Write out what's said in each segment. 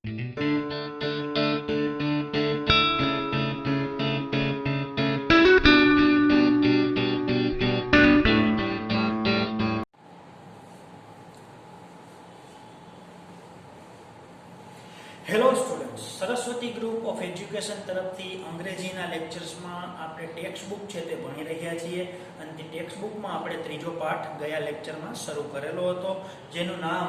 Hello students, Saraswati group of education તરફથી અંગ્રેજીના લેક્ચર્સમાં આપણે ટેક્સ્ટ બુક છે તે ભણી રહ્યા છીએ અને તે ટેક્સ્ટ બુકમાં આપણે ત્રીજો પાઠ ગયા લેક્ચરમાં શરૂ કરેલો હતો, જેનું નામ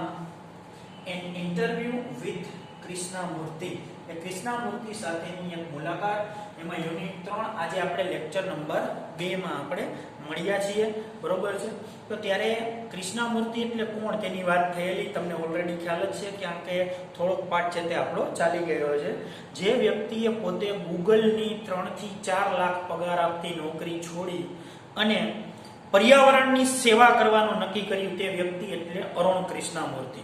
એન ઇન્ટરવ્યુ વિથ કૃષ્ણામૂર્તિ. એ કૃષ્ણામૂર્તિ સાથેની એક મુલાકાત, એમાં યુનિટ 3. આજે આપણે લેક્ચર નંબર 2 માં આપણે મળ્યા છીએ, બરોબર છે. તો ત્યારે કૃષ્ણામૂર્તિ એટલે કોણ તેની વાત થયેલી, તમને ઓલરેડી ખ્યાલ જ છે, કારણ કે થોડોક પાઠ છે તે આપણો ચાલી ગયો છે. જે વ્યક્તિએ પોતે ગૂગલની 3 થી 4 લાખ પગાર આપતી નોકરી છોડી અને પર્યાવરણની સેવા કરવાનું નક્કી કર્યું, તે વ્યક્તિ એટલે અરુણ કૃષ્ણામૂર્તિ.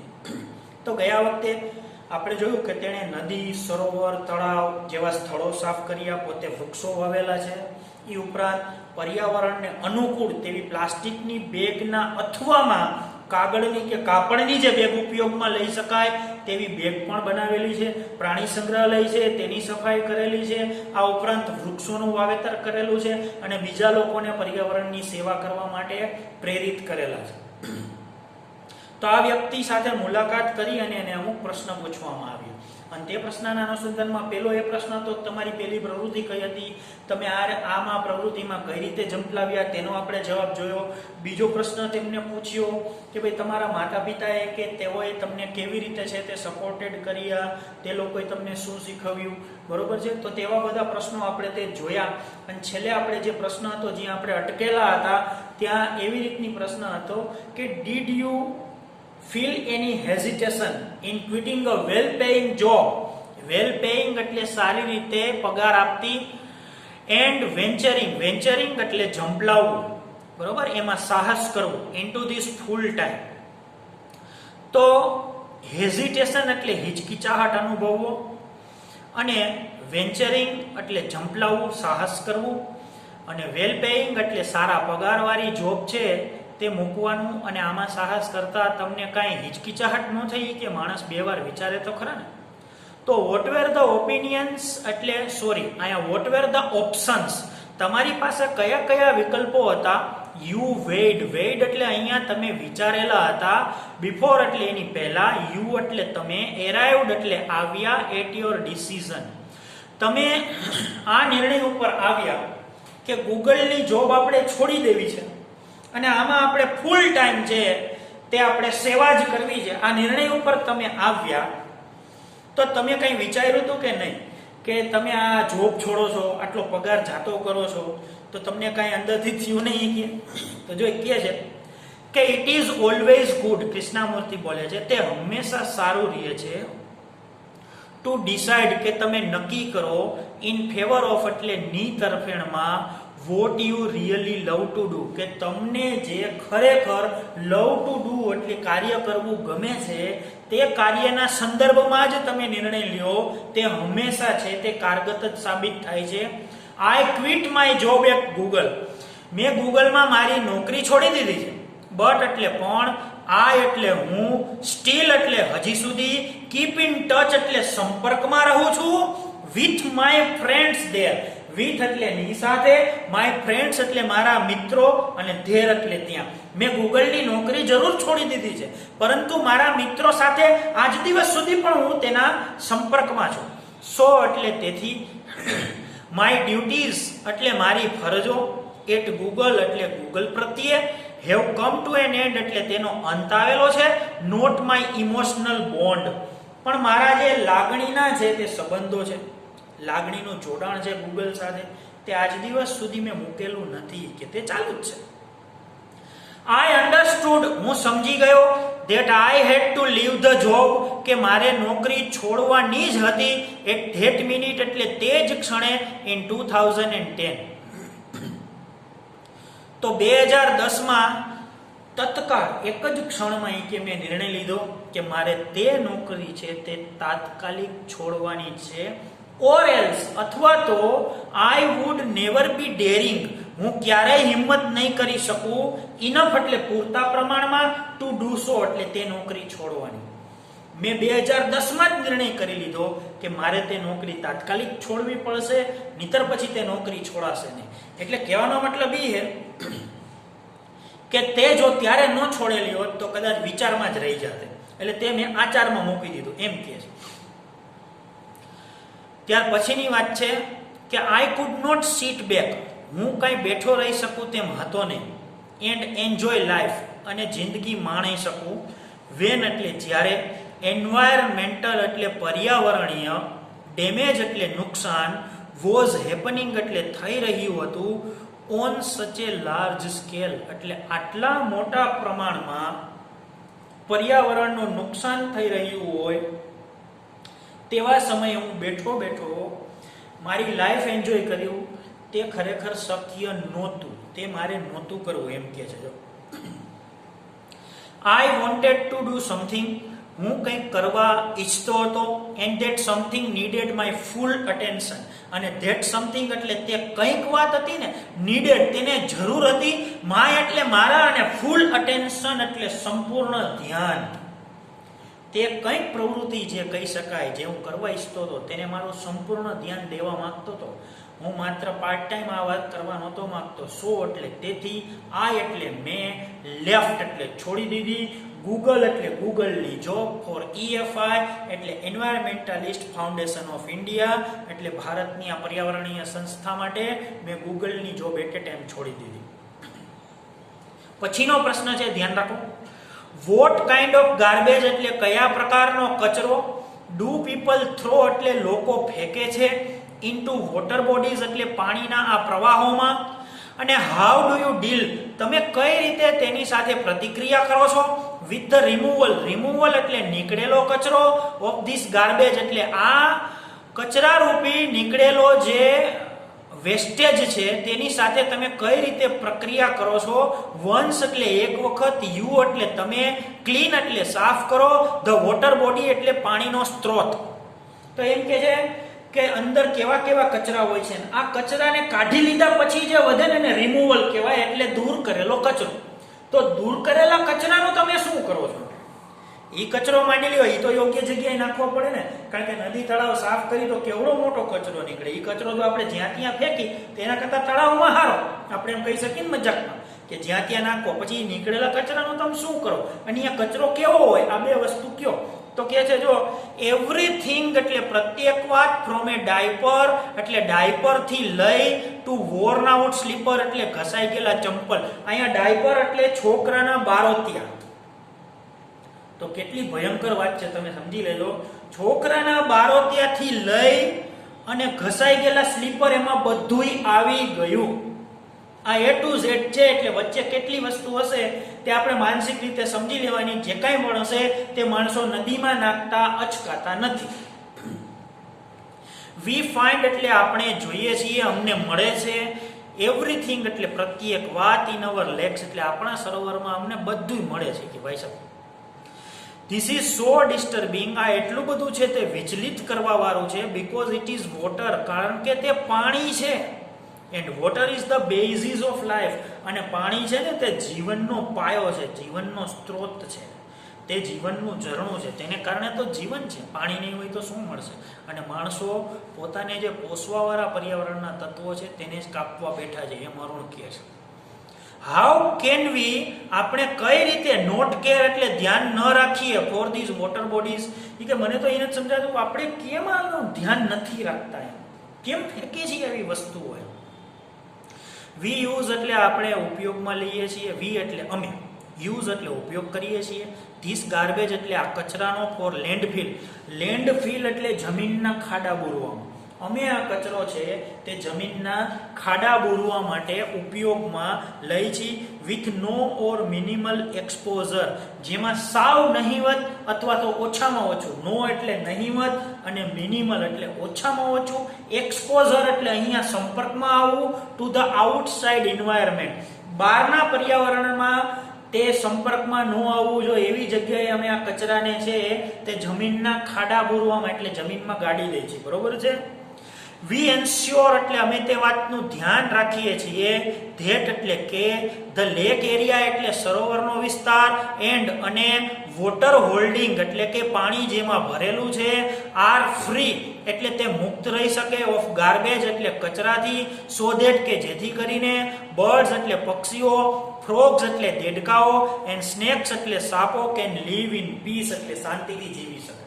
તો ગયા વખતે આપણે જોયું કે તેણે નદી, સરોવર, તળાવ જેવા સ્થળો સાફ કર્યા, પોતે વૃક્ષો વાવેલા છે. એ ઉપરાંત પર્યાવરણને અનુકૂળ તેવી પ્લાસ્ટિકની બેગના અથવામાં કાગળની કે કાપડની જે બેગ ઉપયોગમાં લઈ શકાય તેવી બેગ પણ બનાવેલી છે. પ્રાણી સંગ્રહાલય છે તેની સફાઈ કરેલી છે. આ ઉપરાંત વૃક્ષોનું વાવેતર કરેલું છે અને બીજા લોકોને પર્યાવરણની સેવા કરવા માટે પ્રેરિત કરેલા છે. તો આ વ્યક્તિ સાથે મુલાકાત કરી અને એને અમુક પ્રશ્ન પૂછવામાં આવ્યો અને તે પ્રશ્નના અનુસંધાનમાં પહેલો એ પ્રશ્ન તો તમારી પહેલી પ્રવૃત્તિ કઈ હતી, તમે આમાં પ્રવૃત્તિમાં કઈ રીતે ઝંપલાવ્યા, તેનો આપણે જવાબ જોયો. બીજો પ્રશ્ન તેમને પૂછ્યો કે ભાઈ તમારા માતા પિતાએ કે તેઓએ તમને કેવી રીતે છે તે સપોર્ટેડ કર્યા, તે લોકોએ તમને શું શીખવ્યું, બરોબર છે. તો તેવા બધા પ્રશ્નો આપણે તે જોયા અને છેલ્લે આપણે જે પ્રશ્ન હતો જ્યાં આપણે અટકેલા હતા ત્યાં એવી રીતની પ્રશ્ન હતો કે did you feel any hesitation in quitting a well paying job? well paying એટલે સારી રીતે પગાર આપતી, and venturing એટલે ઝંપલાવવું, બરોબર, એમાં સાહસ કરવું, into this full time. તો હેઝિટેશન એટલે હિચકિચાહટ અનુભવવો અને વેન્ચરિંગ એટલે ઝંપલાવવું, સાહસ કરવું, અને વેલ પેઇંગ એટલે સારા પગારવાળી જોબ છે તે મૂકવાનું. અને આમાં સાહસ કરતા તમને કાંઈ હિચકિચાહટ ન થઈ કે માણસ બે વાર વિચારે તો ખરા ને. તો વોટ વેર ધ ઓપિનિયન્સ એટલે અહીંયા વોટ વેર ધ ઓપ્શન્સ, તમારી પાસે કયા કયા વિકલ્પો હતા. યુ વેઇડ એટલે અહીંયા તમે વિચારેલા હતા. બિફોર એટલે એની પહેલા. યુ એટલે તમે. એરાઇવ્ડ એટલે આવ્યા. એટ યોર ડિસિઝન, તમે આ નિર્ણય ઉપર આવ્યા કે ગૂગલની જોબ આપણે છોડી દેવી છે અને આમાં આપણે ફૂલ ટાઈમ છે તે આપણે સેવા જ કરવી છે. આ નિર્ણય ઉપર તમે આવ્યા તો તમે કંઈ વિચાર્યું હતું કે નહીં કે તમે આ જોબ છોડો છો, આટલો પગાર જાતો કરો છો, તો તમને કાંઈ અંદરથી થયું નહીં કે? તો જો કહે છે કે it is always good, Krishnamurti બોલે છે, તે હંમેશા સારું રહે છે ટુ ડિસાઇડ કે તમે નક્કી કરો, ઇન ફેવર ઓફ એટલે ની તરફેણમાં, what you really love to do કે તમને જે ખરેખર લવ ટુ ડુ એટલે કાર્ય કરવું ગમે છે તે કાર્યના સંદર્ભમાં જ તમે નિર્ણય લ્યો, તે હંમેશા છે તે કારગત જ સાબિત થાય છે. I quit my job at Google, મેં ગૂગલમાં મારી નોકરી છોડી દીધી છે. બટ એટલે પણ, આઈ એટલે હું, સ્ટીલ એટલે હજી સુધી, કીપ ઇન ટચ એટલે સંપર્કમાં રહું છું, with my friends there, with એટલે ની સાથે, માય ફ્રેન્ડ્સ એટલે મારા મિત્રો, અને ધેર એટલે ત્યાં. મેં ગૂગલની નોકરી જરૂર છોડી દીધી છે પરંતુ મારા મિત્રો સાથે આજ દિવસ સુધી પણ હું તેના સંપર્કમાં છું. સો એટલે તેથી, માય ડ્યુટીઝ એટલે મારી ફરજો, એટ ગૂગલ એટલે ગૂગલ પ્રત્યે, have come to an end એટલે તેનો અંત આવેલો છે, નોટ માય ઇમોશનલ બોન્ડ પણ મારા જે લાગણીના છે તે સંબંધો છે, લાગણીનું જોડાણ છે ગૂગલ સાથે, તે આજ દિવસ સુધી મેં મૂકેલું નથી કે તે ચાલુ જ છે. આઈ અન્ડરસ્ટુડ, હું સમજી ગયો, that I had to leave the job કે મારે નોકરી છોડવાની જ હતી, એટ ધેટ મિનિટ એટલે તે જ ક્ષણે, ઇન 2010. તો 2010માં તત્કાળ એક જ ક્ષણમાં કે મેં નિર્ણય લીધો કે મારે તે નોકરી છે તે તાત્કાલિક છોડવાની છે. ઓર એલ્સ અથવા તો I would never be daring, હું ક્યારેય હિંમત નહીં કરી શકું, ઇનફ એટલે પૂરતા પ્રમાણમાં, ટુ ડુ સો એટલે તે નોકરી છોડવાની. મેં 2010માં જ નિર્ણય કરી લીધો કે મારે તે નોકરી તાત્કાલિક છોડવી પડશે, નહીતર પછી તે નોકરી છોડાશે નહીં. એટલે કહેવાનો મતલબ એ છે કે તે જો ત્યારે ન છોડેલી હોત તો કદાચ વિચારમાં જ રહી જાતે. એટલે તે મેં આચારમાં મૂકી દીધું એમ કહે છે. ત્યાર પછીની વાત છે કે I could not sit back, હું કઈ બેઠો રહી શકું તેમ હતો નહીં. એન્ડ એન્જોય લાઈફ, અને જિંદગી માણી શકું. વેન એટલે જ્યારે, એન્વાયરમેન્ટલ એટલે પર્યાવરણીય, ડેમેજ એટલે નુકસાન, વોઝ હેપનિંગ એટલે થઈ રહ્યું હતું, ઓન સચ એ લાર્જ સ્કેલ એટલે આટલા મોટા પ્રમાણમાં પર્યાવરણનું નુકસાન થઈ રહ્યું હોય તેવા સમયે હું બેઠો બેઠો મારી લાઈફ એન્જોય કર્યું, તે ખરેખર શક્ય નહોતું, તે મારે નહોતું કરવું એમ કહે છે. I wanted to do something, હું કંઈક કરવા ઈચ્છતો હતો. And that something needed my full attention, અને ધેટ સમથિંગ એટલે તે કંઈક વાત હતી ને, નીડેડ તેને જરૂર હતી, માય એટલે મારા, અને ફૂલ અટેન્શન એટલે સંપૂર્ણ ધ્યાન. તે કંઈક પ્રવૃત્તિ જે કહી શકાય, જે હું કરવા ઈચ્છતો હતો તેને મારું સંપૂર્ણ ધ્યાન દેવા માંગતો હતો. હું માત્ર પાર્ટ ટાઈમ આ વાત કરવા નહોતો માંગતો. સો એટલે તેથી, આઈ એટલે મેં, લેફ્ટ એટલે છોડી દીધી, ગૂગલ એટલે ગૂગલની જોબ, ફોર EFI એટલે એન્વાયરમેન્ટાલિસ્ટ ફાઉન્ડેશન ઓફ ઇન્ડિયા એટલે ભારતની આ પર્યાવરણીય સંસ્થા માટે મેં ગૂગલની જોબ એટ એ ટાઈમ છોડી દીધી. પછીનો પ્રશ્ન છે, ધ્યાન રાખો. વોટ કાઇન્ડ ઓફ ગાર્બેજ એટલે કયા પ્રકારનો કચરો. ડુ પીપલ થ્રો એટલે લોકો ફેંકે છે. ઇન્ટુ વોટર બોડીઝ એટલે પાણીના આ પ્રવાહોમાં. અને હાઉ ડુ યુ ડીલ, તમે કઈ રીતે તેની સાથે પ્રતિક્રિયા કરો છો. વિથ ધ રિમૂવલ, રિમૂવલ એટલે નીકળેલો કચરો, ઓફ ધીસ ગાર્બેજ એટલે આ કચરા રૂપી નીકળેલો જે વેસ્ટેજ છે તેની સાથે તમે કઈ રીતે પ્રક્રિયા કરો છો. વન્સ એટલે એક વખત, યુ એટલે તમે, ક્લીન એટલે સાફ કરો, ધ વોટર બોડી એટલે પાણીનો સ્ત્રોત. તો એમ કે છે કે અંદર કેવા કેવા કચરા હોય છે, આ કચરાને કાઢી લીધા પછી જે વધે ને એને રિમૂવલ કહેવાય, એટલે દૂર કરેલો કચરો. તો દૂર કરેલા કચરાનું તમે શું કરો છો. એ કચરો માંડી લ્યો, એ તો યોગ્ય જગ્યાએ નાખવો પડે ને, કારણ કે નદી તળાવ સાફ કરી તો કેવડો મોટો કચરો નીકળે. એ કચરો જો આપણે જ્યાં ત્યાં ફેંકી તેના કરતા તળાવમાં હારો, આપણે એમ કહી શકીએ ને મજાકમાં કે જ્યાં ત્યાં નાખો. પછી નીકળેલા કચરાનું તમે શું કરો, અને આ કચરો કેવો હોય, આ બે વસ્તુ કયો. તો કે છે જો, એવરીથિંગ એટલે પ્રત્યેક વાત, ફ્રોમ એ ડાયપર એટલે ડાયપર થી લઈ, ટુ વોર્ન આઉટ સ્લીપર એટલે ઘસાઈ ગયેલા ચંપલ. અહીંયા ડાયપર એટલે છોકરાના બારોતિયા. તો કેટલી ભયંકર વાત છે, તમે સમજી લેજો. છોકરાના બારોતિયાથી લઈ અને ઘસાઈ ગયેલા સ્લીપર, એમાં બધુંય આવી ગયું. આ A to Z છે, એટલે વચ્ચે કેટલી વસ્તુ હશે તે આપણે માનસિક રીતે સમજી લેવાની. જે કાંઈ પણ હશે તે માણસો નદીમાં નાખતા અચકાતા નથી. વી ફાઇન્ડ એટલે આપણે જોઈએ છીએ, અમને મળે છે. એવરીથિંગ એટલે પ્રત્યેક વાત. ઇન અવર લેક્સ એટલે આપણા સરોવરમાં અમને બધું મળે છે. કે ભાઈ સાહેબ, ધીસ ઇઝ સો ડિસ્ટર્બિંગ, આ એટલું બધું છે તે વિચલિત કરવા વાળું છે. બીકોઝ ઇટ ઇઝ વોટર, કારણ કે તે પાણી છે. And water is the basis of life, અને પાણી છે ને તે જીવનનો પાયો છે, જીવનનો સ્ત્રોત છે, તે જીવનનું ઝરણું છે, તેને કારણે તો જીવન છે. પાણી નહીં હોય તો શું મળશે. અને માણસો પોતાને જે પોષવાવાળા પર્યાવરણના તત્વો છે તેને જ કાપવા બેઠા છે, એમ અરુણ કહે છે. હાઉ કેન વી, આપણે કઈ રીતે નોટ કેર એટલે ધ્યાન ન રાખીએ, ફોર ધીઝ વોટર બોડીઝ. કે મને તો એને જ સમજાતું આપણે કેમ આનું ધ્યાન નથી રાખતા, કેમ ફેંકીએ છીએ આવી વસ્તુઓ. વી યુઝ એટલે આપણે ઉપયોગમાં લઈએ છીએ. વી એટલે અમે, યુઝ એટલે ઉપયોગ કરીએ છીએ. ધીસ ગાર્બેજ એટલે આ કચરાનો, ફોર લેન્ડફિલ, લેન્ડફિલ એટલે જમીનના ખાડા બોરવામાં. અમે આ કચરો છે તે જમીનના ખાડા બોરવા માટે ઉપયોગમાં લઈ છીએ. With no or minimal exposure, જેમાં સાવ નહિવત અથવા તો ઓછામાં ઓછું. નો એટલે નહિવત અને મિનિમલ એટલે ઓછામાં ઓછું. એક્સપોઝર એટલે અહીંયા સંપર્કમાં આવવું. ટુ ધ આઉટસાઇડ એન્વાયરમેન્ટ, બહારના પર્યાવરણમાં તે સંપર્કમાં ન આવવું જોઈએ એવી જગ્યાએ અમે આ કચરાને છે તે જમીનના ખાડા બોરવામાં એટલે જમીનમાં ગાડી દઈએ છીએ. બરોબર છે. વી એન્શ્યોર એટલે અમે તે વાતનું ધ્યાન રાખીએ છીએ ધેટ એટલે કે ધ લેક એરિયા એટલે સરોવરનો વિસ્તાર એન્ડ અને વોટર હોલ્ડિંગ એટલે કે પાણી જેમાં ભરેલું છે આર ફ્રી એટલે તે મુક્ત રહી શકે ઓફ ગાર્બેજ એટલે કચરાથી સો ધેટ કે જેથી કરીને બર્ડ્સ એટલે પક્ષીઓ ફ્રોગ્સ એટલે દેડકાઓ એન્ડ સ્નેક્સ એટલે સાપો કેન લીવ ઇન પીસ એટલે શાંતિથી જીવી શકે.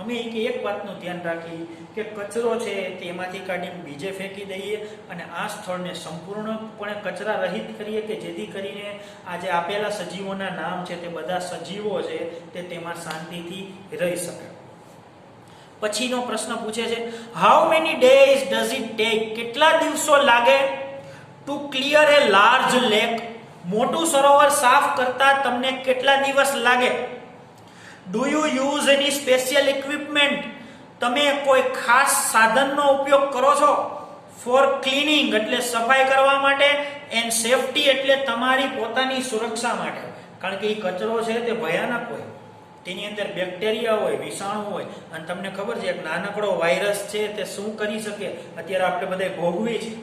અમે એક વાતનું ધ્યાન રાખી કે કચરો છે તેમાંથી કાઢીને બીજે ફેંકી દઈએ અને આ સ્થળને સંપૂર્ણપણે કચરા રહિત કરીએ કે જેથી કરીને આ જે આપેલા સજીવોના નામ છે તે બધા સજીવો છે તે તેમાં શાંતિથી રહી શકે. પછીનો પ્રશ્ન પૂછે છે how many days does it take કેટલા દિવસો લાગે to clear A large lake મોટું સરોવર સાફ કરતા તમને કેટલા દિવસ લાગે. Do you use any special equipment તમે કોઈ ખાસ સાધનનો ઉપયોગ કરો છો ફોર ક્લીનિંગ એટલે સફાઈ કરવા માટે એન્ડ સેફટી એટલે તમારી પોતાની સુરક્ષા માટે. કારણ કે એ કચરો છે તે ભયાનક હોય, તેની અંદર બેક્ટેરિયા હોય, વિષાણુ હોય અને તમને ખબર છે એક નાનકડો વાયરસ છે તે શું કરી શકે અત્યારે આપણે બધા ભોગવી છે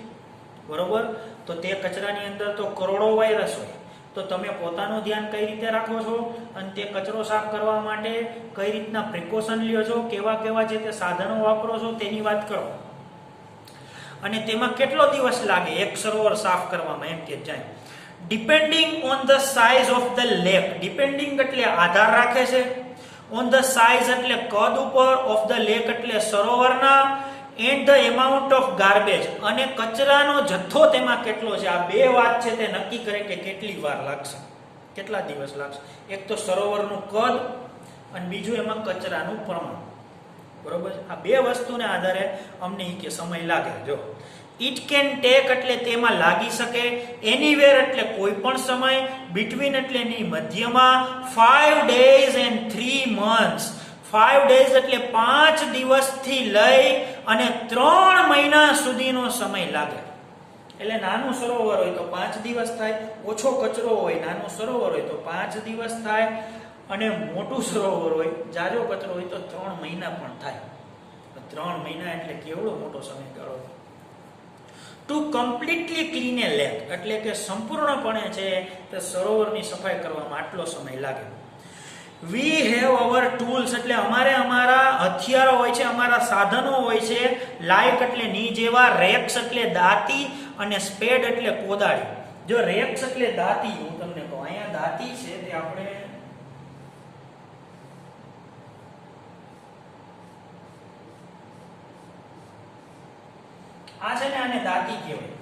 બરોબર. તો તે કચરાની અંદર તો કરોડો વાયરસ હોય. તો તમે પોતાનું ધ્યાન કઈ રીતે રાખો છો અને તે કચરો સાફ કરવા માટે કઈ રીતના પ્રિકોશન લ્યો છો, કેવા કેવા જે તે સાધનો વાપરો છો તેની વાત કરો. અને તેમાં કેટલો દિવસ લાગે એક સરોવર સાફ કરવામાં એમ કે જાય. Depending on the size of the lake depending એટલે આધાર રાખે છે, ઓન ધ સાઇઝ એટલે કદ ઉપર, ઓફ ધ લેક એટલે સરોવરના, and the amount of garbage અને કચરાનો જથ્થો તેમાં કેટલો છે. આ બે વાત છે તે નક્કી કરે કે કેટલી વાર લાગશે, કેટલા દિવસ લાગશે. એક તો સરોવરનું કદ અને બીજું એમાં કચરાનું પ્રમાણ બરોબર. આ બે વસ્તુને આધારે અમને કે સમય લાગે. જો ઇટ કેન ટેક એટલે તેમાં લાગી શકે, એનીવેર એટલે કોઈ પણ સમય, બિટવીન એટલે ની મધ્યમાં, 5 days and 3 months 5 days એટલે 5 દિવસથી લઈ અને 3 મહિના સુધીનો સમય લાગે. એટલે નાનું સરોવર હોય તો 5 દિવસ થાય, ઓછો કચરો હોય નાનું સરોવર હોય તો 5 દિવસ થાય અને મોટું સરોવર હોય જાજો કચરો હોય તો 3 મહિના પણ થાય. 3 મહિના એટલે કેવડો મોટો સમયગાળો. ટુ કમ્પ્લીટલી ક્લીન એ લેક એટલે કે સંપૂર્ણપણે છે તે સરોવરની સફાઈ કરવામાં આટલો સમય લાગે. વી હેવ અવર ટૂલ્સ એટલે અમારે અમારા હથિયારો હોય છે, અમારા સાધનો હોય છે. લાઇક એટલે ની જેવા, રેક્સ એટલે દાંતી અને સ્પેડ એટલે કોદાળી. જો રેક્સ એટલે દાંતી, હું તમને કહું અહીંયા દાંતી છે તે આપણે આ છે ને આને દાંતી કહેવાય.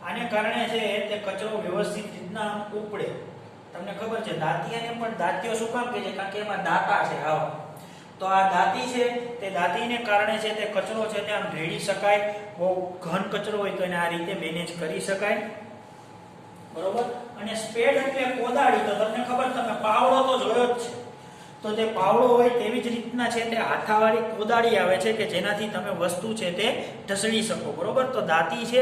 આને કારણે છે તે કચરો વ્યવસ્થિત રીતના ઉપડે. તમને ખબર છે દાંતિયાને પણ દાંતીઓ શું કામ કહે છે કારણ કે એમાં દાંતા છે આવા. તો આ દાંતી છે તે દાંતીને કારણે છે તે કચરો છે તે આમ રેડી શકાય. બહુ ઘન કચરો હોય તો એને આ રીતે મેનેજ કરી શકાય બરોબર. અને સ્પેડ એટલે કોદાળી. તો તમને ખબર તમે પાવડો તો જોયો જ છે. તો તે પાવડો હોય તેવી જ રીતના છે તે હાથાવાળી કોદાળી આવે છે કે જેનાથી તમે વસ્તુ છે તે ઢસડી શકો બરોબર. તો દાંતી છે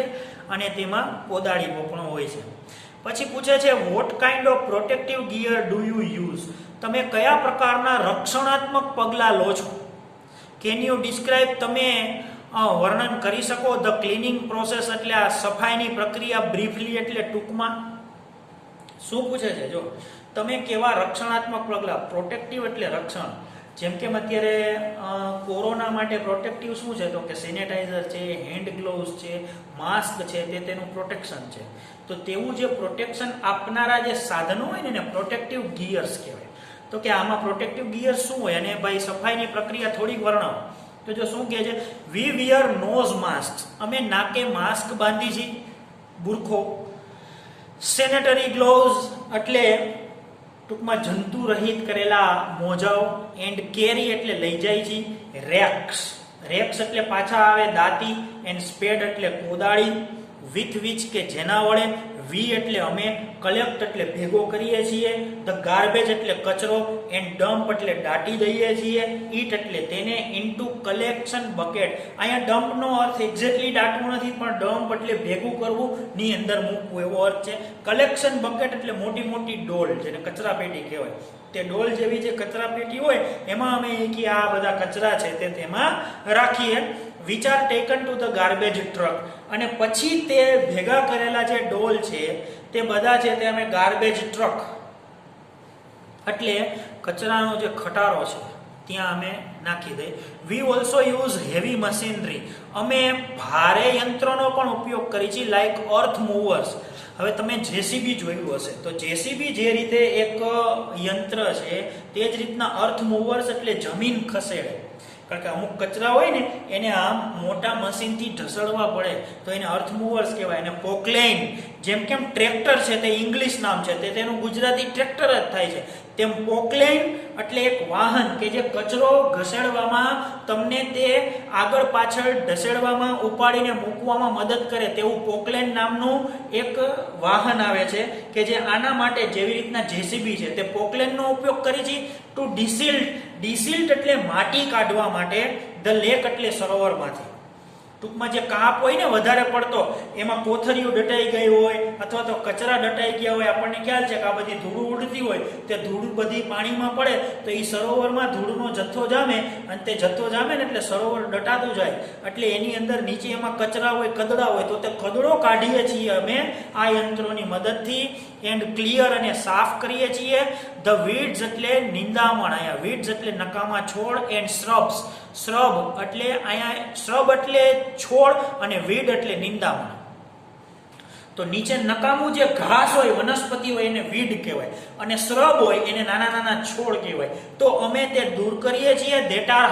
અને તેમાં કોદાળી પણ હોય છે. પછી પૂછે છે what kind of protective gear do you use તમે કયા પ્રકારના રક્ષણાત્મક પગલાં લો છો. કેન યુ ડિસ્ક્રાઇબ તમે વર્ણન કરી શકો ધ ક્લીનિંગ પ્રોસેસ એટલે આ સફાઈની પ્રક્રિયા બ્રીફલી એટલે ટૂંકમાં. શું પૂછે છે જો તમે કેવા રક્ષણાત્મક પગલાં, પ્રોટેક્ટિવ એટલે રક્ષણ. જેમ કે અત્યારે કોરોના માટે પ્રોટેક્ટિવ શું છે તો કે સેનેટાઈઝર છે, હેન્ડ ગ્લોવ્સ છે, માસ્ક છે તે તેનું પ્રોટેક્શન છે. તો તેવું જે પ્રોટેક્શન આપનારા જે સાધનો હોય ને એને પ્રોટેક્ટિવ ગિયર્સ કહેવાય. તો કે આમાં પ્રોટેક્ટિવ ગિયર્સ શું હોય અને ભાઈ સફાઈની પ્રક્રિયા થોડીક વર્ણવો. તો જો શું કહે છે વી વિયર નોઝ માસ્ક અમે નાકે માસ્ક બાંધી છીએ, બુરખો. સેનેટરી ગ્લોવ્સ એટલે ટૂંકમાં જંતુ રહિત કરેલા મોજાઓ. એન્ડ કેરી એટલે લઈ જાય છે. રેક્સ એટલે પાછા આવે દાંતી. એન્ડ સ્પેડ એટલે કોદાળી. વિથ વિચ કે જેના વડે. વી એટલે અમે. કલેક્ટ એટલે ભેગો કરીએ છીએ. ધ ગાર્બેજ એટલે કચરો. એન્ડ ડમ્પ એટલે દાટી દઈએ છીએ. ઈટ એટલે તેને. Into collection bucket. અહીંયા ડમ્પનો અર્થ એક્ઝેક્ટલી દાટવું નથી પણ ડમ્પ એટલે ભેગું કરવું ની અંદર મૂકવું એવો અર્થ છે. કલેક્શન બકેટ એટલે મોટી મોટી ડોલ જેને કચરા પેટી કહેવાય તે ડોલ જેવી જે કચરા પેટી હોય એમાં અમે કે આ બધા કચરા છે તે તેમાં રાખીએ. which are taken to the garbage truck. અને પછી તે ભેગા કરેલા જે ડોલ છે તે બધા છે તે અમે ગાર્બેજ ટ્રક એટલે કચરાનો જે ખટારો છે ત્યાં અમે નાખી દઈએ. We also use heavy machinery. અમે ભારે યંત્રોનો પણ ઉપયોગ કરીએ છીએ લાઈક અર્થ મૂવર્સ. હવે તમે જેસીબી જોયું હશે તો જેસીબી જે રીતે એક યંત્ર છે તે જ રીતના અર્થ મૂવર્સ એટલે જમીન ખસેડે. કારણ કે અમુક કચરા હોય ને એને આમ મોટા મશીનથી ઢસડવા પડે તો એને અર્થ મૂવર્સ કહેવાય. એને પોકલેન જેમ કેમ ટ્રેક્ટર છે તે ઇંગ્લિશ નામ છે તે તેનું ગુજરાતી ટ્રેક્ટર જ થાય છે તેમ પોકલેન એટલે એક વાહન કે જે કચરો ઘસેડવામાં તમને તે આગળ પાછળ ઢસેડવામાં ઉપાડીને મૂકવામાં મદદ કરે તેવું પોકલેન નામનું એક વાહન આવે છે કે જે આના માટે જેવી રીતના જેસીબી છે તે પોકલેનનો ઉપયોગ કરી છે ટુ ડિસિલ્ટ એટલે માટી કાઢવા માટે, ધ લેક એટલે સરોવરમાંથી. ટૂંકમાં જે કાપ હોય ને વધારે પડતો એમાં કોથળીઓ દટાઈ ગઈ હોય અથવા તો કચરા દટાઈ ગયા હોય, આપણને ખ્યાલ છે કે આ બધી ધૂળ ઉડતી હોય તે ધૂળ બધી પાણીમાં પડે તો એ સરોવરમાં ધૂળનો જથ્થો જામે અને તે જથ્થો જામે ને એટલે સરોવર દટાતું જાય એટલે એની અંદર નીચે એમાં કચરા હોય કદડા હોય તો તે કદડો કાઢીએ છીએ અમે આ યંત્રોની મદદથી એન્ડ ક્લિયર અને સાફ કરીએ છીએ. ધ વીડ્સ એટલે નિંદામણ. અહીંયા વીડ્સ એટલે નકામા છોડ એન્ડ શ્રબ્સ. શ્રબ એટલે અહીંયા શ્રબ એટલે છોડ અને વીડ એટલે નિંદામણ. તો નીચે નકામું જે ઘાસ હોય વનસ્પતિ હોય એને વીડ કહેવાય અને શ્રબ હોય એને નાના નાના છોડ કહેવાય. તો અમે તે દૂર કરીએ છીએ. ધેટ આર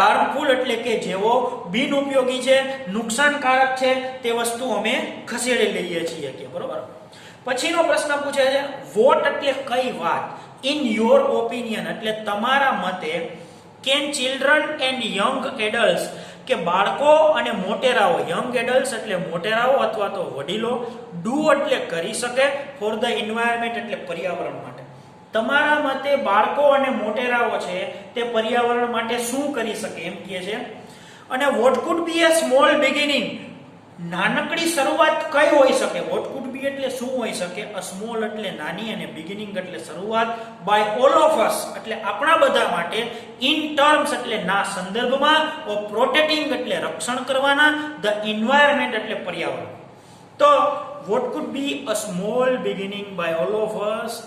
હાર્મફુલ એટલે કે જેવો બિન ઉપયોગી છે, નુકસાનકારક છે તે વસ્તુ અમે ખસેડી લઈએ છીએ કે બરોબર. પછીનો પ્રશ્ન પૂછે છે વોટ એટલે કઈ વાત. ઇન યોર ઓપિનિયન એટલે તમારા મતે can children and young adults કે બાળકો અને મોટેરાઓ, યંગ એડલ્ટ્સ એટલે મોટેરાઓ અથવા તો વડીલો, ડુ એટલે કરી શકે, ફોર ધ એન્વાયરમેન્ટ એટલે પર્યાવરણ માટે. તમારા મતે બાળકો અને મોટેરાઓ છે તે પર્યાવરણ માટે શું કરી શકે એમ કહે છે. અને vote could be a small beginning. નાનકડી શરૂઆત કઈ હોઈ શકે. વોટ કુડ બી એટલે શું હોઈ શકે. અ સ્મોલ એટલે નાની અને બિગિનિંગ એટલે શરૂઆત. બાય ઓલ ઓફ અસ એટલે આપણા બધા માટે. ઇન ટર્મ્સ એટલે ના સંદર્ભમાં. ઓફ પ્રોટેક્ટિંગ એટલે રક્ષણ કરવાના. ધ એન્વાયરમેન્ટ એટલે પર્યાવરણ. તો what could be a small beginning by all of us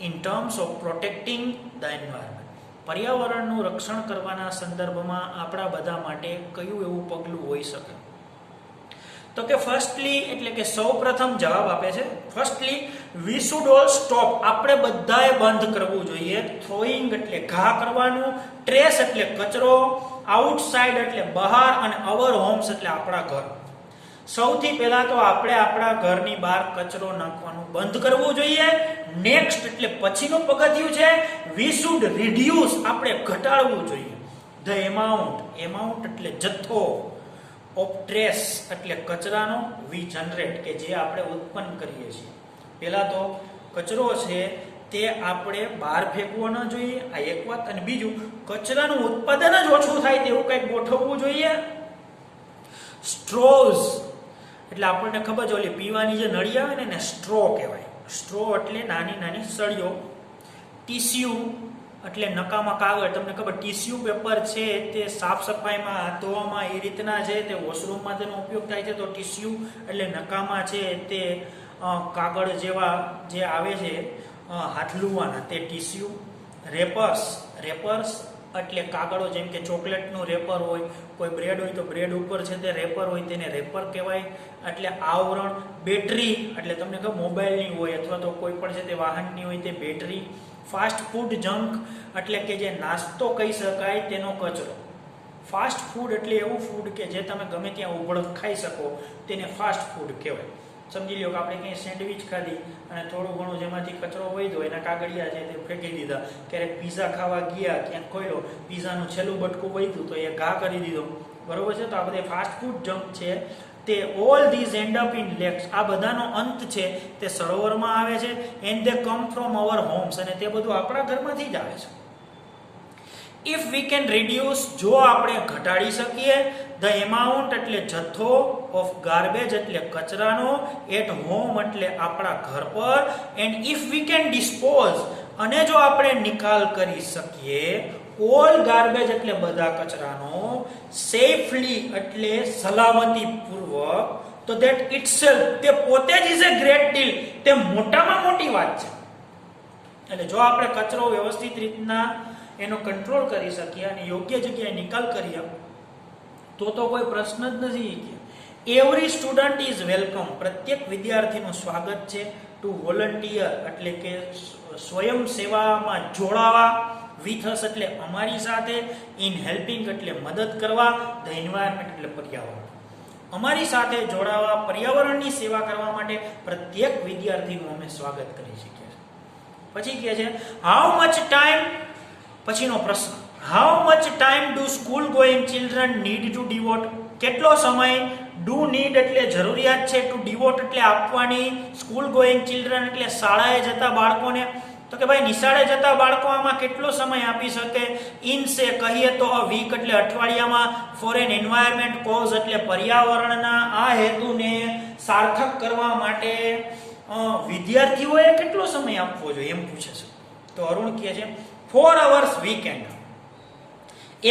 in terms of protecting the environment. પર્યાવરણનું રક્ષણ કરવાના સંદર્ભમાં આપણા બધા માટે કયું એવું પગલું હોઈ શકે. તો કે ફર્સ્ટલી એટલે કે સૌપ્રથમ જવાબ આપે છે firstly we should all stop. આપણે બધાએ બંધ કરવું જોઈએ. થ્રોઈંગ એટલે ઘા કરવાનું, ટ્રેશ એટલે કચરો, આઉટસાઇડ એટલે બહાર અને અવર હોમ્સ એટલે આપણા ઘર. સૌથી પહેલા તો આપણે આપણા ઘરની બહાર કચરો નાખવાનું બંધ કરવું જોઈએ. નેક્સ્ટ એટલે પછીનું પગથિયું છે વી શુડ રિડ્યુસ. આપણે ઘટાડવું જોઈએ. ધ એમાઉન્ટ એટલે જથ્થો, ઓફ ટ્રેશ એટલે કચરાનો, વી જનરેટ કે જે આપણે ઉત્પન્ન કરીએ છીએ. પહેલા તો કચરો છે તે આપણે બહાર ફેંકવો ન જોઈએ, આ એક વાત. અને બીજું કચરાનું ઉત્પાદન જ ઓછું થાય તેવું કંઈક ગોઠવવું જોઈએ. સ્ટ્રોઝ એટલે આપણને ખબર છે ઓલી પીવાની જે નળી આવે ને એને સ્ટ્રો કહેવાય. સ્ટ્રો એટલે નાની નાની સળીઓ. ટીસ્યુ એટલે નકામા કાગળ. તમને ખબર ટીસ્યુ પેપર છે તે સાફ સફાઈમાં હાથ ધોવામાં એ રીતના છે તે વોશરૂમમાં તેનો ઉપયોગ થાય છે. તો ટીસ્યુ એટલે નકામા છે તે કાગળ જેવા જે આવે છે હાથ લુવાના તે ટીસ્યુ. રેપર્સ એટલે કાગળો જેમ કે ચોકલેટનું રેપર હોય, કોઈ બ્રેડ હોય તો બ્રેડ ઉપર છે તે રેપર હોય તેને રેપર કહેવાય એટલે આવરણ. બેટરી એટલે તમને ખબર મોબાઈલની હોય અથવા તો કોઈ પણ છે તે વાહનની હોય તે બેટરી. ફાસ્ટ ફૂડ જંક એટલે કે જે નાસ્તો કહી શકાય તેનો કચરો. ફાસ્ટ ફૂડ એટલે એવું ફૂડ કે જે તમે ગમે ત્યાં ઉભળ ખાઈ શકો તેને ફાસ્ટ ફૂડ કહેવાય. સમજી લો કે આપણે ક્યાંય સેન્ડવિચ ખાધી અને થોડું ઘણું જેમાંથી કચરો વધ્યો એના કાગળિયા છે તે ફેંકી દીધા. ક્યારેક પીઝા ખાવા ગયા ક્યાંક ખોલ્યો પીઝાનું છેલ્લું બટકું વધ્યું તો એ ઘા કરી દીધો. બરોબર છે. તો આ બધે ફાસ્ટ ફૂડ જંક છે તે all these end up in lakes. આ બધાનો અંત છે તે સરોવરમાં આવે છે. And they come from our homes અને તે બધું આપણા ઘરમાંથી જ આવે છે. ઇફ વી કેન રિડ્યુસ જો આપણે ઘટાડી શકીએ. ધ એમાઉન્ટ એટલે જથ્થો, ઓફ ગાર્બેજ એટલે કચરાનો, એટ હોમ એટલે આપણા ઘર પર. And if we can dispose અને જો આપણે નિકાલ કરી શકીએ ઓલ ગાર્બેજ એટલે બધા કચરાનો સેફલી એટલે સલામતી પૂર્વક, તો ધેટ ઇટસેલ્ફ તે પોતે જ ઇઝ અ ગ્રેટ ડીલ, તે મોટામાં મોટી વાત છે. એટલે જો આપણે કચરો વ્યવસ્થિત રીતના એનો કંટ્રોલ કરી શકીએ અને યોગ્ય જગ્યાએ નિકાલ કરીએ તો કોઈ પ્રશ્ન જ નથી. એવરી સ્ટુડન્ટ ઇઝ વેલકમ, પ્રત્યેક વિદ્યાર્થીનું સ્વાગત છે. ટુ વોલન્ટિયર એટલે કે સ્વયં સેવામાં જોડાવા, વિથ અસ એટલે અમારી સાથે, ઇન હેલ્પિંગ એટલે મદદ કરવા, ધ એન્વાયરમેન્ટ એટલે પર્યાવરણ, અમારી સાથે જોડાવા, પર્યાવરણની સેવા કરવા માટે પ્રત્યેક વિદ્યાર્થીનું અમે સ્વાગત કરી શકીએ છીએ. પછી કહે છે હાઉ મચ ટાઈમ, પછીનો પ્રશ્ન, how much time do school going children need to devote, કેટલો સમય, ડુ નીડ એટલે જરૂરિયાત છે, ટુ ડિવોટ એટલે આપવાની, સ્કૂલ ગોઈંગ ચિલ્ડ્રન એટલે શાળાએ જતા બાળકોને, તો કે ભાઈ નિશાળે જતા બાળકો આમાં કેટલો સમય આપી શકે. ઇન સે કહીએ તો અ વીક એટલે અઠવાડિયામાં, ફોર એન એન્વાયરમેન્ટ કોઝ એટલે પર્યાવરણના આ હેતુને સાર્થક કરવા માટે વિદ્યાર્થીઓએ કેટલો સમય આપવો જોઈએ એમ પૂછે છે. તો અરુણ કહે છે 4 hours વીકેન્ડ,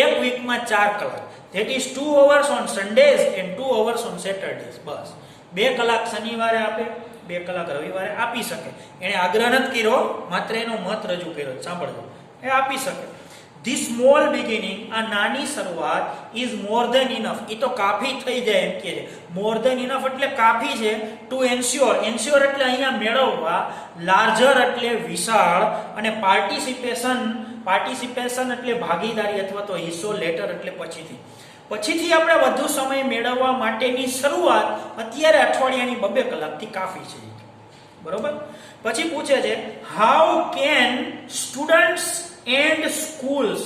એક વીકમાં 4 કલાક, that is 2 hours on Sundays and 2 hours on Saturdays. બસ 2 કલાક શનિવારે આપે, 2 કલાક રવિવારે આપી શકે. એને આગ્રહ નથી કર્યો, માત્ર એનો મત રજૂ કર્યો. સાંભળજો, એ આપી શકે. This small beginning, આ નાની શરૂઆત, is more than enough, એ તો કાફી થઈ જાય એમ કે છે. more than enough એટલે કાફી છે. to ensure, ensure એટલે અહીંયા મેળવવા, larger એટલે વિશાળ, અને પાર્ટિસિપેશન એટલે ભાગીદારી અથવા તો હિસ્સો, લેટર એટલે પછીથી આપણે વધુ સમય મેળવવા માટેની શરૂઆત અત્યારે અઠવાડિયાની 2 કલાકથી કાફી છે. બરોબર. પછી પૂછે છે how can students and schools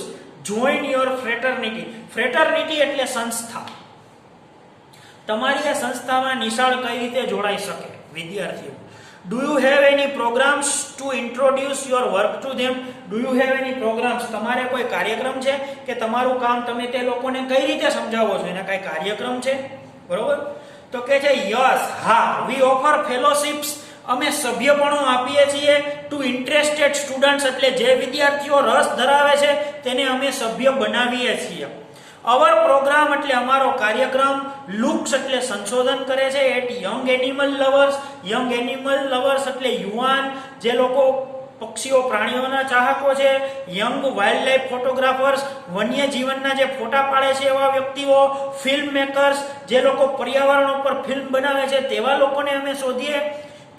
join your fraternity. Fraternity એટલે સંસ્થા. તમારી આ સંસ્થામાં નિશાળ કઈ રીતે જોડાઈ શકે વિદ્યાર્થીઓ. Do you have any programs to introduce your work to them. Do you have any programs, તમારે કોઈ કાર્યક્રમ છે કે તમારું કામ તમે તે લોકોને કઈ રીતે સમજાવો છો, એના કઈ કાર્યક્રમ છે. બરોબર. તો કે છે યસ, હા, વી ઓફર ફેલોશિપ્સ, અમે સભ્યપણું આપીએ છીએ. ટુ ઇન્ટરેસ્ટેડ સ્ટુડન્ટ્સ એટલે જે વિદ્યાર્થીઓ રસ ધરાવે છે તેને અમે સભ્ય બનાવીએ છીએ. અવર પ્રોગ્રામ એટલે અમારો કાર્યક્રમ. લુક્સ એટલે સંશોધન કરે છે. At young animal lovers, young animal lovers એટલે યુવાન જે લોકો પક્ષીઓ પ્રાણીઓના ચાહકો છે. યંગ વાઇલ્ડ લાઈફ ફોટોગ્રાફર્સ, વન્ય જીવનના જે ફોટા પાડે છે એવા વ્યક્તિઓ. ફિલ્મ મેકર્સ, જે લોકો પર્યાવરણ ઉપર ફિલ્મ બનાવે છે તેવા લોકોને અમે શોધીએ.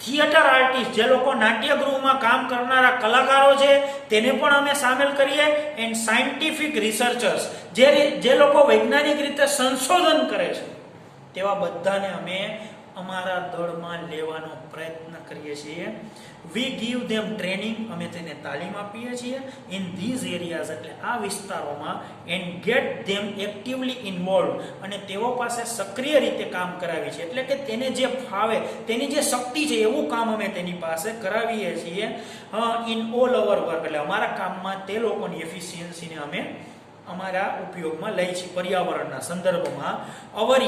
થિયેટર આર્ટિસ્ટ, જે લોકો નાટ્યગૃહમાં કામ કરનારા કલાકારો છે તેને પણ અમે સામેલ કરીએ. એન્ડ સાયન્ટિફિક રિસર્ચર્સ, જે લોકો વૈજ્ઞાનિક રીતે સંશોધન કરે છે તેવા બધાને અમે અમારા દળમાં લેવાનો પ્રયત્ન કરીએ છીએ. વી ગીવ ધેમ ટ્રેનિંગ, અમે તેને તાલીમ આપીએ છીએ. ઇન ધીઝ એરિયાઝ એટલે આ વિસ્તારોમાં. And gate them actively involve, અને તેઓ પાસે સક્રિય રીતે કામ કરાવી છે. એટલે કે તેને જે ફાવે, તેની જે શક્તિ છે એવું કામ અમે તેની પાસે કરાવીએ છીએ. ઇન ઓલ ઓવર વર્ક એટલે અમારા કામમાં તે લોકોની એફિશિયન્સીને અમે અમારા ઉપયોગમાં લઈ છીએ પર્યાવરણના સંદર્ભમાં. અવર